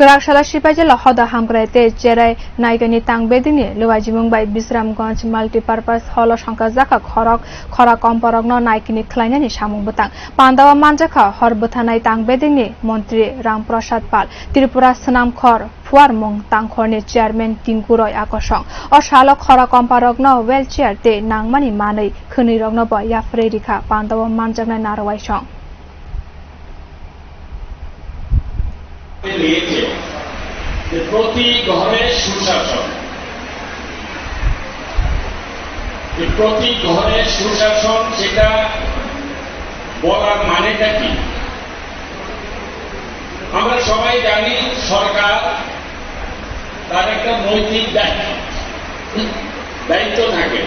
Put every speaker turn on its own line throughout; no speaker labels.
Kwraksalo Sipaijola hoda hamkrai cherai naikani tangbedek luajimung by Bishramganj Multipurpose Hall songsajago khora komparogno naikani khwlaina Samung bwtang Pandao manjakha bwtharnai tangbedek montri Ramprasad Paul Tripura swnamkhor phuarmung tangkhorni chairman Tinkua Roy akosong Asalo khora komparogno wheelchair te nangmani manwi khwnairogno by yapharwi rikha Pandao manjakha narwai song
প্রতি ঘরে সুশাসন প্রতি ঘরে সুশাসন সেটা বলার মানেটা কি আমরা সবাই জানি সরকার তার একটা নৈতিক দায়িত্ব থাকে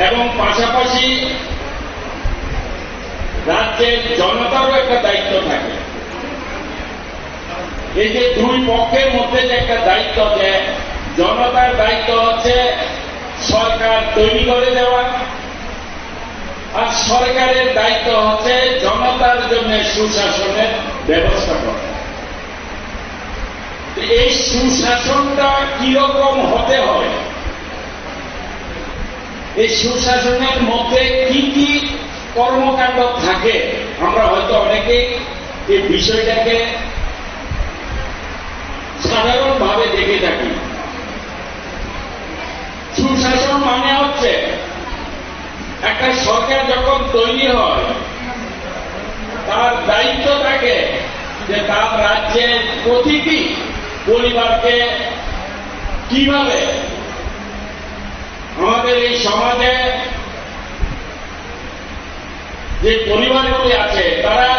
এবং পাশাপাশি রাজ্যের জনতারও একটা দায়িত্ব থাকে এই যে দুই পক্ষের মধ্যে যে একটা দায়িত্ব যে জনতার দায়িত্ব হচ্ছে সরকার তৈরি করে দেওয়া আর সরকারের দায়িত্ব হচ্ছে জনতার জন্য সুশাসনের ব্যবস্থা করা। এই সুশাসনটা কিরকম হতে হবে, এই সুশাসনের মধ্যে কি কি কর্মকাণ্ড থাকে আমরা হয়তো অনেকেই এই বিষয়টাকে সাধারণভাবে দেখে থাকি। সুশাসন মানে হচ্ছে একটা সরকার যখন তৈরি হয় তার দায়িত্ব থাকে যে তার রাজ্যের প্রতিটি পরিবারকে কিভাবে আমাদের এই সমাজে যে পরিবারগুলি আছে তারা